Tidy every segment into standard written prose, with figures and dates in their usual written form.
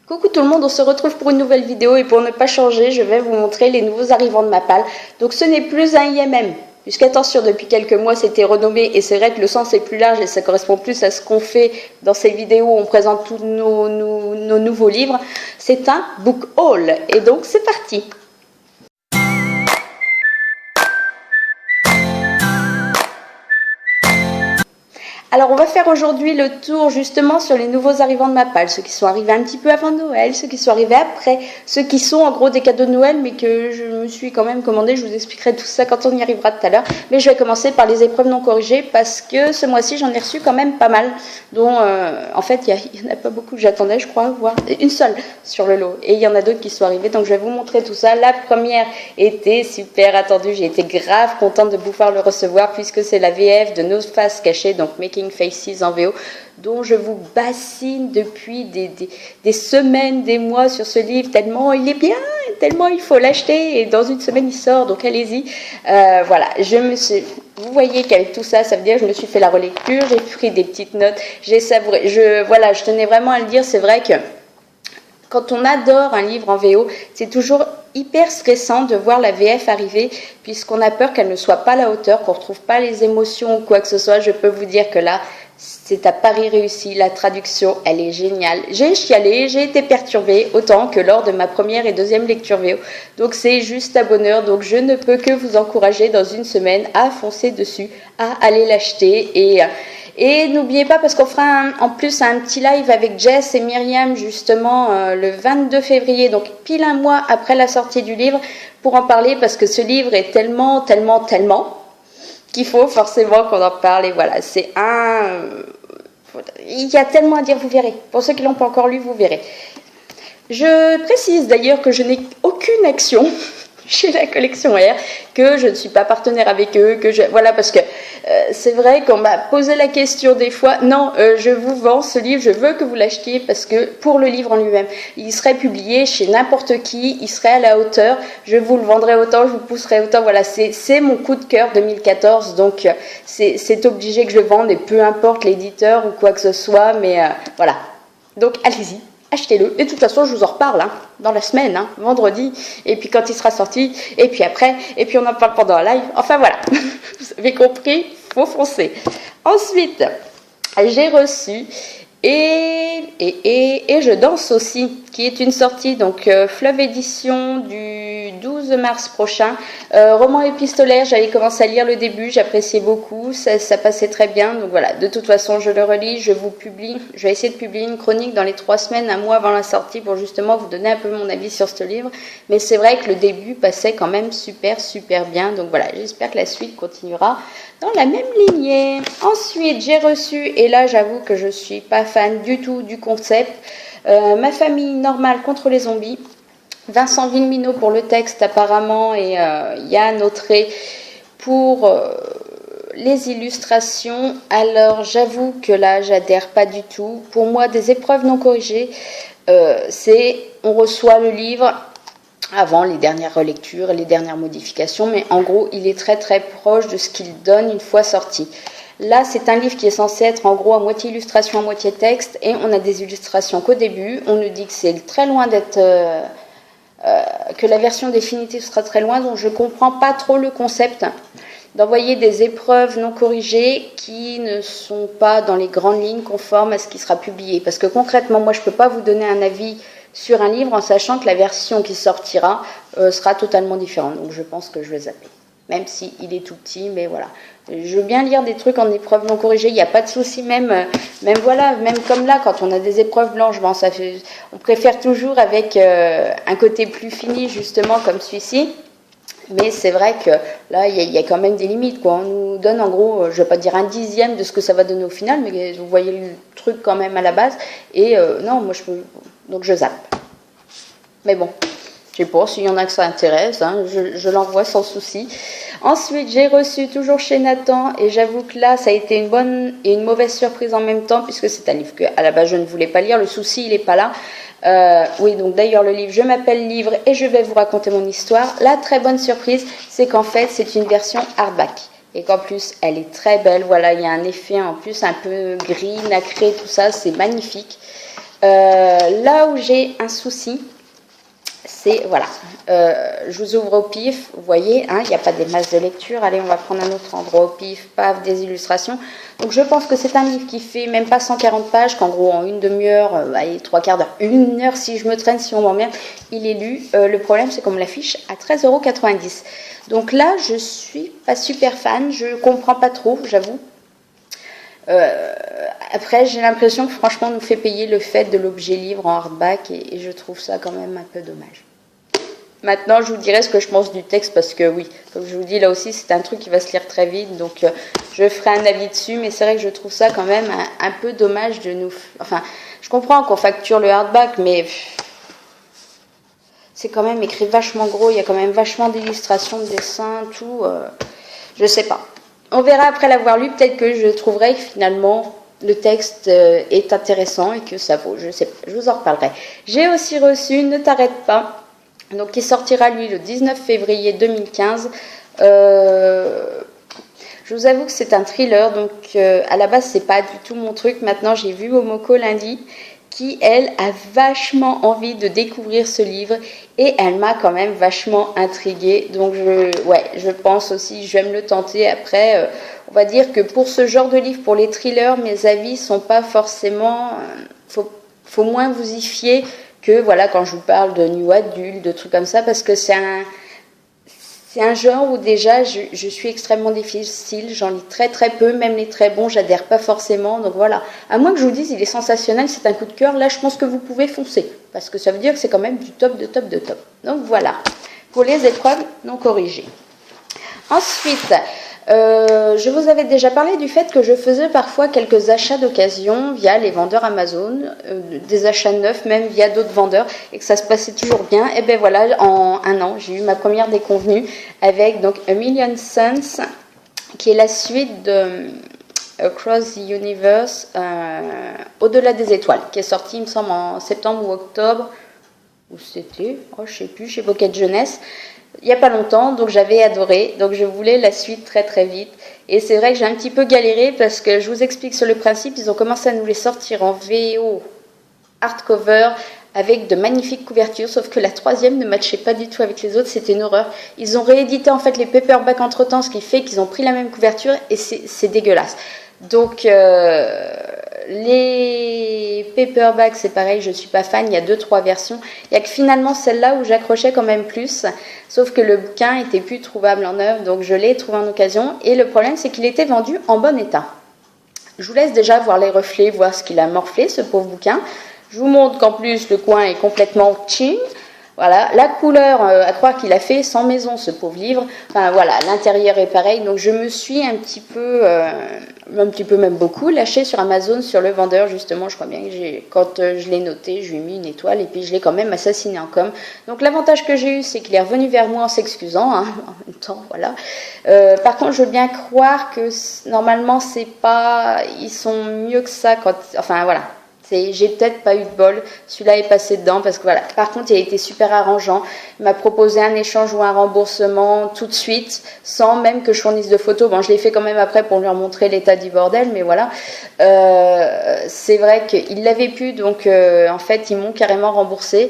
Coucou tout le monde, on se retrouve pour une nouvelle vidéo et pour ne pas changer, je vais vous montrer les nouveaux arrivants de Mapal. Donc ce n'est plus un IMM, puisqu'attention, depuis quelques mois c'était renommé et c'est vrai que le sens est plus large et ça correspond plus à ce qu'on fait dans ces vidéos où on présente tous nos nouveaux livres. C'est un book haul et donc c'est parti. Alors on va faire aujourd'hui le tour justement sur les nouveaux arrivants de Mapal, ceux qui sont arrivés un petit peu avant Noël, ceux qui sont arrivés après, ceux qui sont en gros des cadeaux de Noël mais que je me suis quand même commandé, je vous expliquerai tout ça quand on y arrivera tout à l'heure. Mais je vais commencer par les épreuves non corrigées parce que ce mois-ci j'en ai reçu quand même pas mal, dont en fait il n'y en a pas beaucoup que j'attendais je crois, voire une seule sur le lot. Et il y en a d'autres qui sont arrivés donc je vais vous montrer tout ça. La première était super attendue, j'ai été grave contente de pouvoir le recevoir puisque c'est la VF de Nos Faces Cachées, donc Making Faces en VO, dont je vous bassine depuis des semaines, des mois sur ce livre, tellement il est bien, tellement il faut l'acheter, et dans une semaine il sort, donc allez-y. Voilà, vous voyez qu'avec tout ça, ça veut dire que je me suis fait la relecture, j'ai pris des petites notes, j'ai savouré, voilà, je tenais vraiment à le dire, c'est vrai que quand on adore un livre en VO, c'est toujours hyper stressant de voir la VF arriver puisqu'on a peur qu'elle ne soit pas à la hauteur, qu'on ne retrouve pas les émotions ou quoi que ce soit. Je peux vous dire que là, c'est à pari réussi. La traduction, elle est géniale. J'ai chialé, j'ai été perturbée autant que lors de ma première et deuxième lecture VO. Donc c'est juste à bonheur. Donc je ne peux que vous encourager dans une semaine à foncer dessus, à aller l'acheter et n'oubliez pas, parce qu'on fera en plus un petit live avec Jess et Myriam justement le 22 février, donc pile un mois après la sortie du livre, pour en parler, parce que ce livre est tellement qu'il faut forcément qu'on en parle. Et voilà, il y a tellement à dire, vous verrez. Pour ceux qui ne l'ont pas encore lu, vous verrez. Je précise d'ailleurs que je n'ai aucune action chez la collection R, que je ne suis pas partenaire avec eux, voilà, parce que c'est vrai qu'on m'a posé la question des fois, non, je vous vends ce livre, je veux que vous l'achetiez parce que pour le livre en lui-même, il serait publié chez n'importe qui, il serait à la hauteur, je vous le vendrai autant, je vous pousserai autant, voilà, c'est mon coup de cœur 2014, donc c'est obligé que je le vende et peu importe l'éditeur ou quoi que ce soit, mais voilà, donc allez-y. Achetez-le. Et de toute façon, je vous en reparle dans la semaine, vendredi, et puis quand il sera sorti, et puis après, et puis on en parle pendant un live. Enfin voilà, vous avez compris, faut foncer. Ensuite, j'ai reçu et je danse aussi, qui est une sortie, donc Fleuve Édition du 12 mars prochain. Roman épistolaire, j'avais commencé à lire le début, j'appréciais beaucoup, ça passait très bien. Donc voilà, de toute façon, je le relis, je vais essayer de publier une chronique dans les 3 semaines, un mois avant la sortie, pour justement vous donner un peu mon avis sur ce livre. Mais c'est vrai que le début passait quand même super bien. Donc voilà, j'espère que la suite continuera dans la même lignée. Ensuite, j'ai reçu, et là j'avoue que je suis pas fan du tout du concept, Ma famille normale contre les zombies. Vincent Villeminot pour le texte apparemment, et Yann Autré pour les illustrations. Alors j'avoue que là j'adhère pas du tout. Pour moi, des épreuves non corrigées, on reçoit le livre avant les dernières relectures et les dernières modifications, mais en gros il est très proche de ce qu'il donne une fois sorti. Là, c'est un livre qui est censé être en gros à moitié illustration, à moitié texte, et on a des illustrations qu'au début. On nous dit que c'est très loin d'être... que la version définitive sera très loin, donc je ne comprends pas trop le concept d'envoyer des épreuves non corrigées qui ne sont pas dans les grandes lignes conformes à ce qui sera publié. Parce que concrètement, moi, je ne peux pas vous donner un avis sur un livre en sachant que la version qui sortira sera totalement différente. Donc je pense que je vais zapper. Même s'il est tout petit, mais voilà. Je veux bien lire des trucs en épreuves non corrigées, il n'y a pas de souci, même comme là, quand on a des épreuves blanches, on préfère toujours avec un côté plus fini, justement, comme celui-ci. Mais c'est vrai que là, il y a quand même des limites, quoi. On nous donne en gros, je ne vais pas dire un dixième de ce que ça va donner au final, mais vous voyez le truc quand même à la base. Et non, moi donc je zappe. Mais bon. Je sais pas s'il y en a que ça intéresse, je l'envoie sans souci. Ensuite, j'ai reçu toujours chez Nathan, et j'avoue que là, ça a été une bonne et une mauvaise surprise en même temps, puisque c'est un livre que à la base je ne voulais pas lire. Le souci, il n'est pas là. Oui, donc d'ailleurs le livre, je m'appelle Livre et je vais vous raconter mon histoire. La très bonne surprise, c'est qu'en fait, c'est une version hardback. Et qu'en plus, elle est très belle. Voilà, il y a un effet en plus un peu gris, nacré, tout ça, c'est magnifique. Là où j'ai un souci, c'est, voilà, je vous ouvre au pif, vous voyez, hein, il n'y a pas des masses de lecture. Allez, on va prendre un autre endroit au pif, paf, des illustrations. Donc je pense que c'est un livre qui fait même pas 140 pages, qu'en gros en une demi-heure, allez, 3/4 d'heure, une heure si je me traîne, si on m'emmerde, il est lu. Le problème, c'est qu'on me l'affiche à 13,90 €. Donc là, je suis pas super fan, je comprends pas trop, j'avoue. Après, j'ai l'impression que franchement, on nous fait payer le fait de l'objet livre en hardback et je trouve ça quand même un peu dommage. Maintenant, je vous dirai ce que je pense du texte parce que oui, comme je vous dis, là aussi, c'est un truc qui va se lire très vite, donc je ferai un avis dessus, mais c'est vrai que je trouve ça quand même un peu dommage de nous... Enfin, je comprends qu'on facture le hardback, mais c'est quand même écrit vachement gros, il y a quand même vachement d'illustrations, de dessins, tout, je sais pas. On verra après l'avoir lu, peut-être que je trouverai que finalement le texte est intéressant et que ça vaut, je sais pas, je vous en reparlerai. J'ai aussi reçu Ne t'arrête pas, donc qui sortira lui le 19 février 2015. Je vous avoue que c'est un thriller, donc à la base c'est pas du tout mon truc. Maintenant j'ai vu Momoko lundi, qui elle a vachement envie de découvrir ce livre et elle m'a quand même vachement intriguée. Donc je pense aussi, je vais me le tenter. Après, on va dire que pour ce genre de livre, pour les thrillers, mes avis sont pas forcément... faut moins vous y fier que voilà quand je vous parle de new adulte, de trucs comme ça, parce que c'est un genre où déjà je suis extrêmement difficile, j'en lis très très peu, même les très bons, j'adhère pas forcément, donc voilà. À moins que je vous dise il est sensationnel, c'est un coup de cœur, là je pense que vous pouvez foncer, parce que ça veut dire que c'est quand même du top de top de top. Donc voilà, pour les épreuves non corrigées. Ensuite, je vous avais déjà parlé du fait que je faisais parfois quelques achats d'occasion via les vendeurs Amazon, des achats neufs même via d'autres vendeurs, et que ça se passait toujours bien. Et bien voilà, en un an, j'ai eu ma première déconvenue avec donc A Million Suns, qui est la suite de Across the Universe, Au-delà des étoiles, qui est sorti, il me semble, en septembre ou octobre, ou c'était, je sais plus, chez Pocket Jeunesse. Il n'y a pas longtemps, donc j'avais adoré, donc je voulais la suite très très vite. Et c'est vrai que j'ai un petit peu galéré parce que je vous explique sur le principe, ils ont commencé à nous les sortir en VO hardcover avec de magnifiques couvertures, sauf que la troisième ne matchait pas du tout avec les autres, c'était une horreur. Ils ont réédité en fait les paperbacks entre temps, ce qui fait qu'ils ont pris la même couverture et c'est dégueulasse. Donc les paperbacks, c'est pareil, je ne suis pas fan, il y a 2-3 versions. Il n'y a que finalement celle-là où j'accrochais quand même plus, sauf que le bouquin était plus trouvable en œuvre, donc je l'ai trouvé en occasion. Et le problème, c'est qu'il était vendu en bon état. Je vous laisse déjà voir les reflets, voir ce qu'il a morflé, ce pauvre bouquin. Je vous montre qu'en plus, le coin est complètement ching. Voilà, la couleur, à croire qu'il a fait 100 maisons, ce pauvre livre. Enfin voilà, l'intérieur est pareil. Donc je me suis un petit peu même beaucoup, lâché sur Amazon, sur le vendeur justement. Je crois bien que quand je l'ai noté, je lui ai mis une étoile et puis je l'ai quand même assassiné en com. Donc l'avantage que j'ai eu, c'est qu'il est revenu vers moi en s'excusant, hein, en même temps, voilà. Par contre, je veux bien croire que normalement, c'est pas, ils sont mieux que ça quand, enfin voilà. J'ai peut-être pas eu de bol, celui-là est passé dedans parce que voilà. Par contre, il a été super arrangeant. Il m'a proposé un échange ou un remboursement tout de suite, sans même que je fournisse de photos. Bon, je l'ai fait quand même après pour lui montrer l'état du bordel, mais voilà. C'est vrai qu'il l'avait pu, donc en fait, ils m'ont carrément remboursé.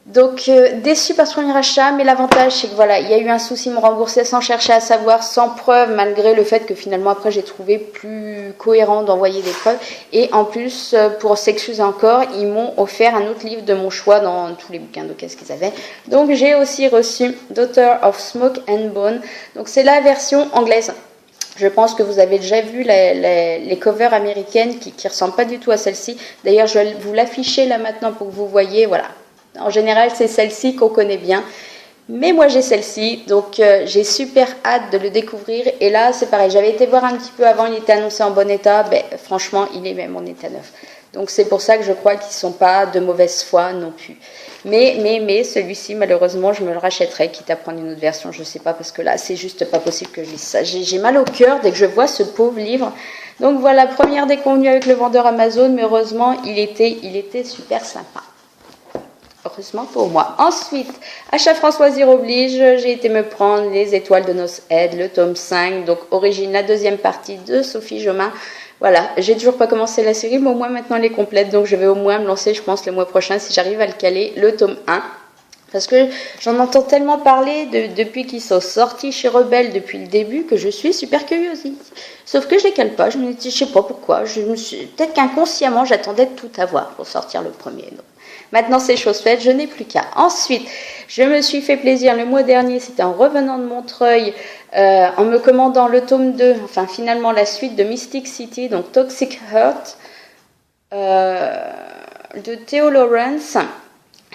Donc déçu par ce premier achat, mais l'avantage c'est que voilà, il y a eu un souci, me rembourser sans chercher à savoir, sans preuve, malgré le fait que finalement après j'ai trouvé plus cohérent d'envoyer des preuves. Et en plus, pour s'excuser encore, ils m'ont offert un autre livre de mon choix dans tous les bouquins de qu'est-ce qu'ils avaient. Donc j'ai aussi reçu Daughter of Smoke and Bone. Donc c'est la version anglaise. Je pense que vous avez déjà vu les covers américaines qui ressemblent pas du tout à celle-ci. D'ailleurs, je vais vous l'afficher là maintenant pour que vous voyez, voilà. En général, c'est celle-ci qu'on connaît bien. Mais moi, j'ai celle-ci. Donc, j'ai super hâte de le découvrir. Et là, c'est pareil. J'avais été voir un petit peu avant. Il était annoncé en bon état. Ben, franchement, il est même en état neuf. Donc, c'est pour ça que je crois qu'ils ne sont pas de mauvaise foi non plus. Mais celui-ci, malheureusement, je me le rachèterai, quitte à prendre une autre version. Je ne sais pas, parce que là, c'est juste pas possible que je lise ça. J'ai mal au cœur dès que je vois ce pauvre livre. Donc, voilà, première déconvenue avec le vendeur Amazon. Mais heureusement, il était super sympa. Heureusement pour moi. Ensuite, achat Françoisir oblige, j'ai été me prendre Les Étoiles de Noces Aide, le tome 5, donc origine, la deuxième partie de Sophie Jomain. Voilà, j'ai toujours pas commencé la série, mais au moins maintenant elle est complète, donc je vais au moins me lancer, je pense, le mois prochain, si j'arrive à le caler, le tome 1. Parce que j'en entends tellement parler depuis qu'ils sont sortis chez Rebelle depuis le début que je suis super curieuse. Sauf que je les cale pas, je me dis, je sais pas pourquoi, peut-être qu'inconsciemment j'attendais de tout avoir pour sortir le premier. Donc, maintenant c'est chose faite, je n'ai plus qu'à. Ensuite, je me suis fait plaisir le mois dernier, c'était en revenant de Montreuil, en me commandant le tome 2, enfin finalement la suite de Mystic City, donc Toxic Heart, de Theo Lawrence.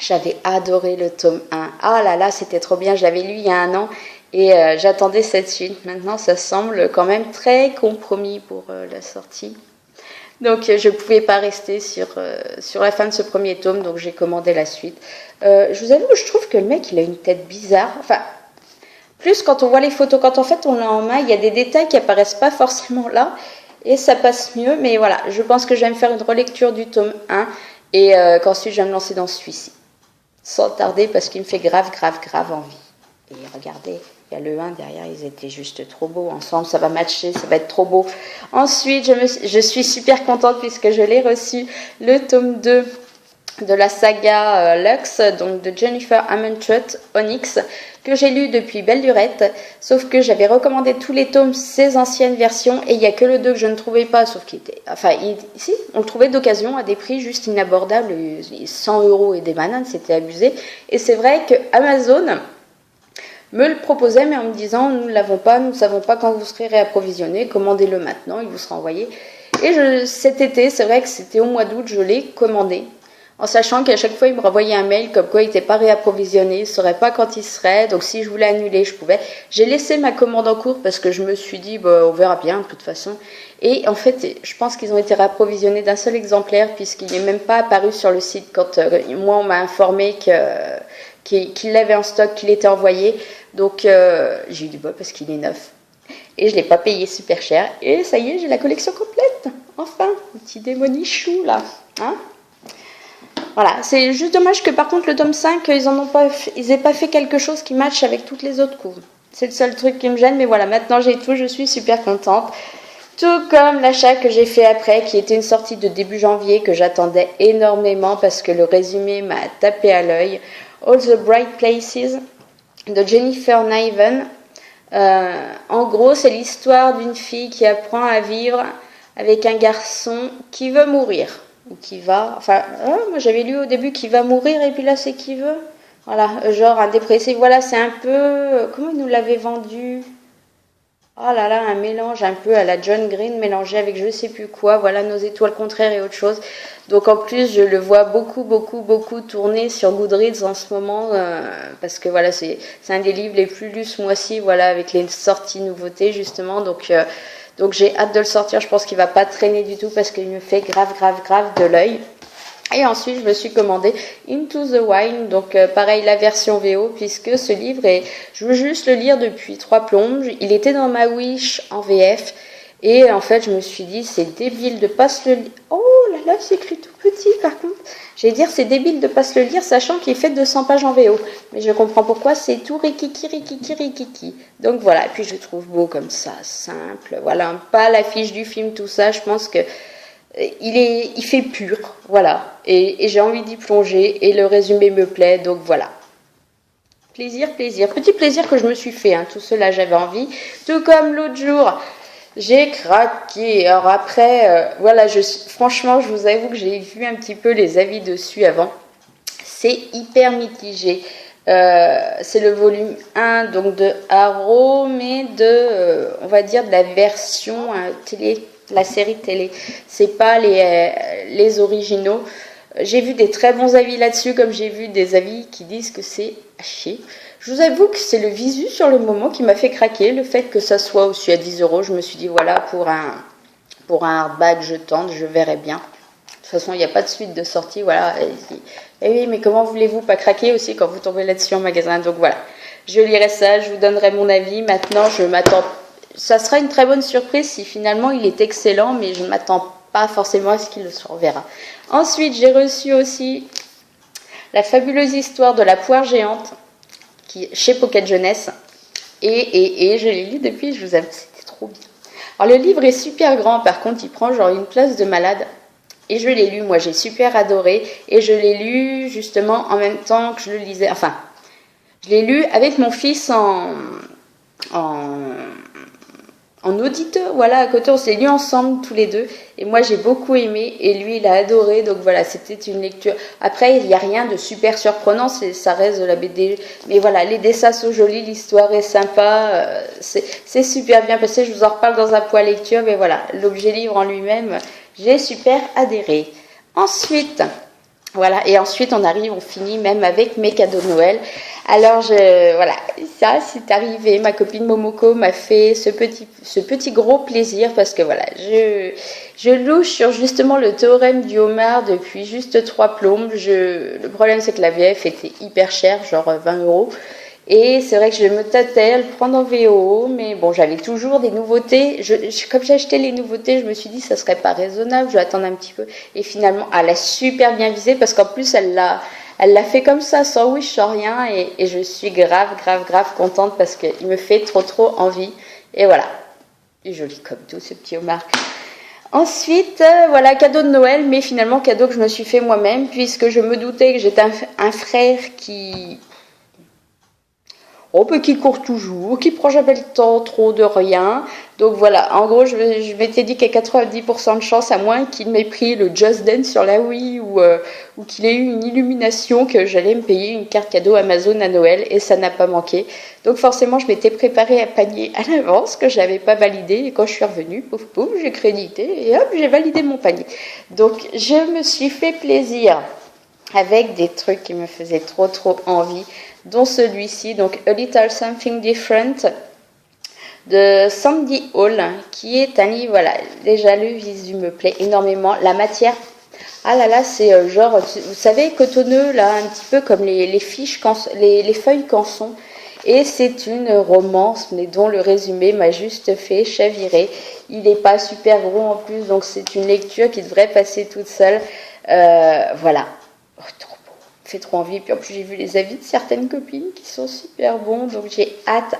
J'avais adoré le tome 1. Ah là là, c'était trop bien. Je l'avais lu il y a un an et j'attendais cette suite. Maintenant, ça semble quand même très compromis pour la sortie. Donc, je ne pouvais pas rester sur la fin de ce premier tome, donc j'ai commandé la suite. Je vous avoue, je trouve que le mec, il a une tête bizarre. Enfin, plus quand on voit les photos, quand en fait on l'a en main, il y a des détails qui apparaissent pas forcément là et ça passe mieux. Mais voilà, je pense que je vais me faire une relecture du tome 1 et qu'ensuite je vais me lancer dans celui-ci. Sans tarder parce qu'il me fait grave envie. Et regardez, il y a le 1 derrière, ils étaient juste trop beaux. Ensemble, ça va matcher, ça va être trop beau. Ensuite, je suis super contente puisque je l'ai reçu, le tome 2 de la saga Lux, donc de Jennifer Armentrout, Onyx, que j'ai lu depuis belle lurette, sauf que j'avais recommandé tous les tomes, ces anciennes versions, et il n'y a que le 2 que je ne trouvais pas, sauf qu'il était... Enfin, si, on le trouvait d'occasion à des prix juste inabordables, 100 € et des bananes, c'était abusé. Et c'est vrai que Amazon me le proposait, mais en me disant, nous ne l'avons pas, nous ne savons pas quand vous serez réapprovisionné, commandez-le maintenant, il vous sera envoyé. Et cet été, c'est vrai que c'était au mois d'août, je l'ai commandé, en sachant qu'à chaque fois, il me renvoyait un mail comme quoi il n'était pas réapprovisionné, il ne saurait pas quand il serait, donc si je voulais annuler, je pouvais. J'ai laissé ma commande en cours parce que je me suis dit, bah, on verra bien de toute façon. Et en fait, je pense qu'ils ont été réapprovisionnés d'un seul exemplaire puisqu'il n'est même pas apparu sur le site quand moi, on m'a informé qu'il l'avait en stock, qu'il était envoyé. Donc, j'ai eu du bol parce qu'il est neuf. Et je ne l'ai pas payé super cher. Et ça y est, j'ai la collection complète. Enfin, le petit démonichou là. Hein? Voilà, c'est juste dommage que par contre le tome 5, ils n'aient pas fait quelque chose qui matche avec toutes les autres couves. C'est le seul truc qui me gêne, mais voilà, maintenant j'ai tout, je suis super contente. Tout comme l'achat que j'ai fait après, qui était une sortie de début janvier, que j'attendais énormément parce que le résumé m'a tapé à l'œil. All the Bright Places de Jennifer Niven. En gros, c'est l'histoire d'une fille qui apprend à vivre avec un garçon qui veut mourir. Ou qui va, enfin, moi j'avais lu au début qui va mourir et puis là c'est qui veut. Voilà, genre un dépressif. Voilà, c'est un peu, comment ils nous l'avaient vendu? Oh là là, un mélange un peu à la John Green mélangé avec je sais plus quoi. Voilà, Nos étoiles contraires et autre chose. Donc en plus, je le vois beaucoup tourner sur Goodreads en ce moment parce que voilà, c'est un des livres les plus lus ce mois-ci, voilà, avec les sorties nouveautés justement. Donc j'ai hâte de le sortir, je pense qu'il ne va pas traîner du tout parce qu'il me fait grave de l'œil. Et ensuite, je me suis commandé Into the Wild, donc pareil, la version VO, puisque ce livre, je veux juste le lire depuis 3 plombes. Il était dans ma Wish en VF, et en fait, je me suis dit, c'est débile de pas se le lire. Oh là là, c'est écrit tout petit, par contre. J'allais dire, c'est débile de pas se le lire, sachant qu'il fait 200 pages en VO. Mais je comprends pourquoi, c'est tout rikiki. Donc voilà, et puis je le trouve beau comme ça, simple. Voilà, pas l'affiche du film, tout ça, je pense que il fait pur, voilà, et j'ai envie d'y plonger, et le résumé me plaît, donc voilà. Plaisir, petit plaisir que je me suis fait, hein, tout cela j'avais envie, tout comme l'autre jour, j'ai craqué. Alors après, voilà, franchement, je vous avoue que j'ai vu un petit peu les avis dessus avant, c'est hyper mitigé. C'est le volume 1 donc de Arrow, mais on va dire de la version télé, la série télé, c'est pas les originaux. J'ai vu des très bons avis là-dessus, comme j'ai vu des avis qui disent que c'est à chier. Je vous avoue que c'est le visu sur le moment qui m'a fait craquer, le fait que ça soit aussi à 10 €. Je me suis dit voilà, pour un hardback, je tente, je verrai bien. De toute façon, il n'y a pas de suite de sortie, voilà. Et oui, mais comment voulez-vous pas craquer aussi quand vous tombez là-dessus en magasin? Donc voilà, je lirai ça, je vous donnerai mon avis. Maintenant, je m'attends. Ça sera une très bonne surprise si finalement il est excellent, mais je ne m'attends pas forcément à ce qu'il le soit, on verra. Ensuite, j'ai reçu aussi La fabuleuse histoire de la poire géante, chez Pocket Jeunesse. Et je l'ai lu depuis, je vous avoue, c'était trop bien. Alors le livre est super grand, par contre il prend genre une place de malade. Et je l'ai lu, moi j'ai super adoré. Et je l'ai lu justement en même temps que je le lisais. Enfin, je l'ai lu avec mon fils en, en auditeur, voilà, à côté, on s'est lu ensemble tous les deux, et moi j'ai beaucoup aimé, et lui il a adoré, donc voilà, c'était une lecture. Après, il n'y a rien de super surprenant, ça reste de la BD, mais voilà, les dessins sont jolis, l'histoire est sympa, c'est super bien passé, je vous en reparle dans un point lecture, mais voilà, l'objet livre en lui-même, j'ai super adhéré. Ensuite, voilà, et ensuite on finit même avec mes cadeaux de Noël. Alors voilà, ça c'est arrivé. Ma copine Momoko m'a fait ce petit gros plaisir parce que voilà, je louche sur justement le théorème du homard depuis juste 3 plombes. Le problème c'est que la VF était hyper chère, genre 20 €. Et c'est vrai que je me tâtais à le prendre en VO, mais bon, j'avais toujours des nouveautés. Comme j'achetais les nouveautés, je me suis dit ça serait pas raisonnable, je vais attendre un petit peu. Et finalement, elle a super bien visé parce qu'en plus, elle l'a fait comme ça, sans wish, sans rien. Et je suis grave contente parce qu'il me fait trop envie. Et voilà, il est joli comme tout, ce petit homard. Ensuite, voilà, cadeau de Noël, mais finalement cadeau que je me suis fait moi-même, puisque je me doutais que j'étais un frère qui qui court toujours, qui prend jamais le temps trop de rien. Donc voilà, en gros, je m'étais dit qu'il y a 90% de chance, à moins qu'il m'ait pris le Just Dance sur la Wii ou qu'il ait eu une illumination, que j'allais me payer une carte cadeau Amazon à Noël, et ça n'a pas manqué. Donc forcément, je m'étais préparée à panier à l'avance, que je n'avais pas validé, et quand je suis revenue, pouf, j'ai crédité, et hop, j'ai validé mon panier. Donc je me suis fait plaisir avec des trucs qui me faisaient trop envie, dont celui-ci, donc A Little Something Different de Sandy Hall, qui est un livre, voilà, déjà le visu me plaît énormément, la matière, ah là là, c'est genre, vous savez, cotonneux, là, un petit peu comme les fiches, les feuilles canson, et c'est une romance, mais dont le résumé m'a juste fait chavirer. Il n'est pas super gros en plus, donc c'est une lecture qui devrait passer toute seule, voilà. Oh, trop beau, fait trop envie. Puis en plus j'ai vu les avis de certaines copines qui sont super bons, donc j'ai hâte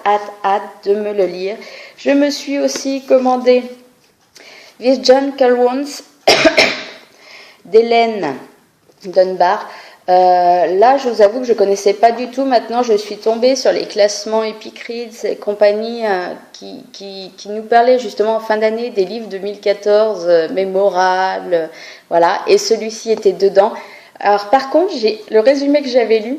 de me le lire. Je me suis aussi commandé With John Calwons d'Hélène Dunbar. Là, je vous avoue que je connaissais pas du tout. Maintenant, je suis tombée sur les classements Epic Reads et compagnie qui nous parlaient justement en fin d'année des livres 2014 mémorables, voilà. Et celui-ci était dedans. Alors par contre, le résumé que j'avais lu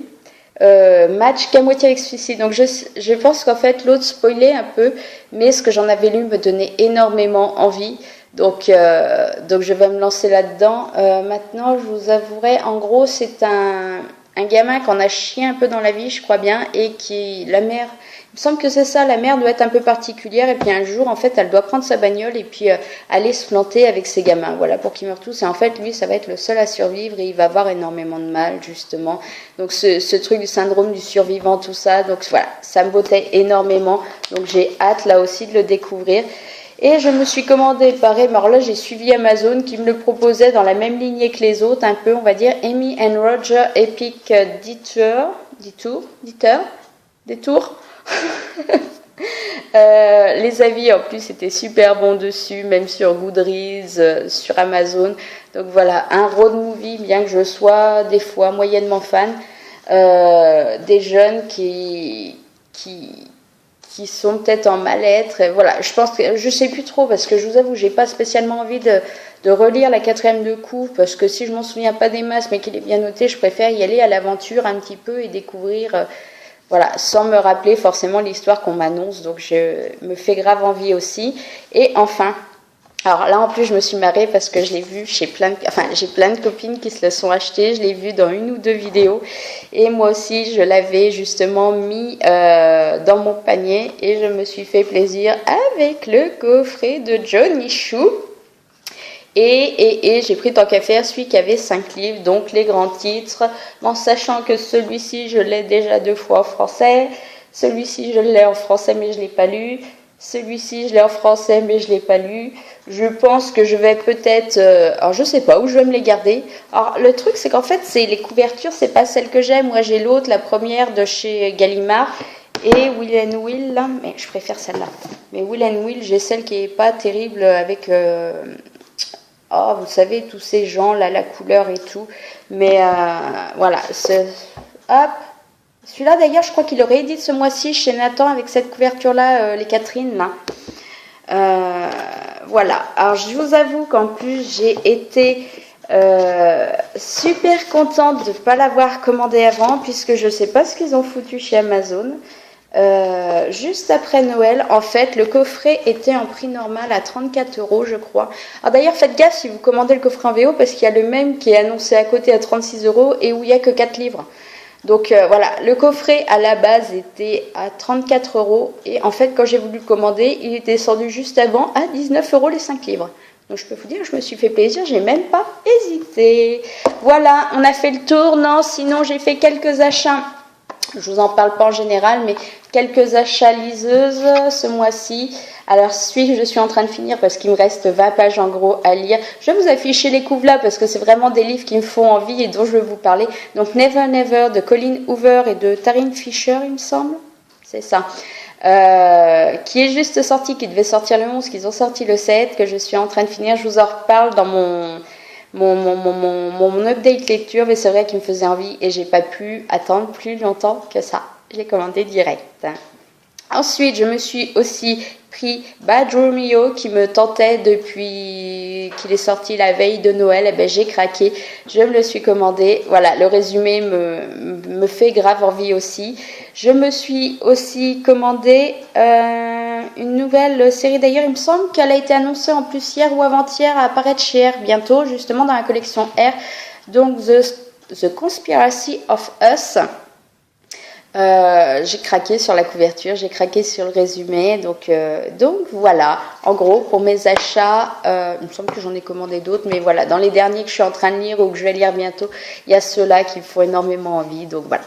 match qu'à moitié avec celui-ci. Donc je pense qu'en fait l'autre spoilait un peu, mais ce que j'en avais lu me donnait énormément envie. Donc je vais me lancer là-dedans. Maintenant, je vous avouerai, en gros, c'est un gamin qu'on a chié un peu dans la vie, je crois bien, et la mère, il me semble que c'est ça, la mère doit être un peu particulière, et puis un jour, en fait, elle doit prendre sa bagnole et puis aller se planter avec ses gamins, voilà, pour qu'ils meurent tous. Et en fait, lui, ça va être le seul à survivre, et il va avoir énormément de mal, justement. Donc ce truc du syndrome du survivant, tout ça, donc voilà, ça me bottait énormément. Donc j'ai hâte, là aussi, de le découvrir. Et je me suis commandé, pareil, mais alors là j'ai suivi Amazon qui me le proposait dans la même lignée que les autres, un peu, on va dire, Amy and Roger Epic Détour. Les avis en plus étaient super bons dessus, même sur Goodreads, sur Amazon. Donc voilà, un road movie, bien que je sois des fois moyennement fan, des jeunes qui sont peut-être en mal-être. Et voilà, je pense que je sais plus trop parce que je vous avoue, j'ai pas spécialement envie de relire la 4e de coup parce que si je m'en souviens pas des masses mais qu'il est bien noté, je préfère y aller à l'aventure un petit peu et découvrir, voilà, sans me rappeler forcément l'histoire qu'on m'annonce. Donc je me fais grave envie aussi. Et enfin, alors là en plus je me suis marrée parce que je l'ai vu chez j'ai plein de copines qui se le sont achetées, je l'ai vu dans 1 ou 2 vidéos et moi aussi je l'avais justement mis dans mon panier et je me suis fait plaisir avec le coffret de Johnny Chou et j'ai pris tant qu'à faire celui qui avait 5 livres, donc les grands titres, en sachant que celui-ci je l'ai déjà 2 fois en français, celui-ci je l'ai en français mais je l'ai pas lu. Celui-ci, je l'ai en français, mais je ne l'ai pas lu. Je pense que je vais peut-être... alors, je ne sais pas où je vais me les garder. Alors, le truc, c'est qu'en fait, les couvertures, c'est pas celle que j'ai. Moi, j'ai l'autre, la première de chez Gallimard. Et Will and Will, là, mais je préfère celle-là. Mais Will and Will, j'ai celle qui est pas terrible avec... oh, vous savez, tous ces gens, là, la couleur et tout. Mais voilà, hop. Celui-là, d'ailleurs, je crois qu'il aurait édité ce mois-ci chez Nathan avec cette couverture-là, les Catherine, là. Voilà. Alors, je vous avoue qu'en plus, j'ai été super contente de ne pas l'avoir commandé avant, puisque je ne sais pas ce qu'ils ont foutu chez Amazon. Juste après Noël, en fait, le coffret était en prix normal à 34 €, je crois. Alors d'ailleurs, faites gaffe si vous commandez le coffret en VO, parce qu'il y a le même qui est annoncé à côté à 36 € et où il n'y a que 4 livres. Donc voilà, le coffret à la base était à 34 € et en fait, quand j'ai voulu le commander, il est descendu juste avant à 19 € les 5 livres. Donc je peux vous dire, je me suis fait plaisir, j'ai même pas hésité. Voilà, on a fait le tour. Non, sinon j'ai fait quelques achats. Je vous en parle pas en général, mais quelques achats liseuses ce mois-ci. Alors celui que je suis en train de finir parce qu'il me reste 20 pages en gros à lire. Je vais vous afficher les couves là parce que c'est vraiment des livres qui me font envie et dont je vais vous parler. Donc Never Never de Colleen Hoover et de Taryn Fisher, il me semble. C'est ça. Qui est juste sorti, qui devait sortir le 11, qu'ils ont sorti le 7, que je suis en train de finir. Je vous en reparle dans mon update lecture, mais c'est vrai qu'il me faisait envie et j'ai pas pu attendre plus longtemps que ça. Je l'ai commandé direct. Ensuite, je me suis aussi pris Bad Romeo qui me tentait depuis qu'il est sorti la veille de Noël. Et ben, j'ai craqué, je me le suis commandé. Voilà, le résumé me fait grave envie aussi. Je me suis aussi commandé une nouvelle série. D'ailleurs, il me semble qu'elle a été annoncée en plus hier ou avant-hier à apparaître chez R bientôt, justement dans la collection R. Donc, The Conspiracy of Us. J'ai craqué sur la couverture, j'ai craqué sur le résumé, donc voilà, en gros pour mes achats, il me semble que j'en ai commandé d'autres, mais voilà, dans les derniers que je suis en train de lire ou que je vais lire bientôt, il y a ceux-là qui me font énormément envie, donc voilà.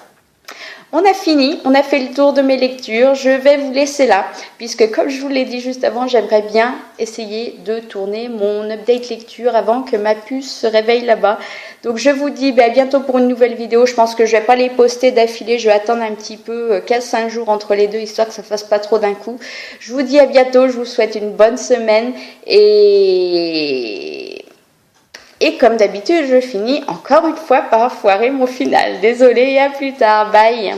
On a fini, on a fait le tour de mes lectures, je vais vous laisser là, puisque comme je vous l'ai dit juste avant, j'aimerais bien essayer de tourner mon update lecture avant que ma puce se réveille là-bas. Donc je vous dis à bientôt pour une nouvelle vidéo, je pense que je vais pas les poster d'affilée, je vais attendre un petit peu, 15-5 jours entre les deux, histoire que ça fasse pas trop d'un coup. Je vous dis à bientôt, je vous souhaite une bonne semaine et comme d'habitude, je finis encore une fois par foirer mon final. Désolée et à plus tard. Bye.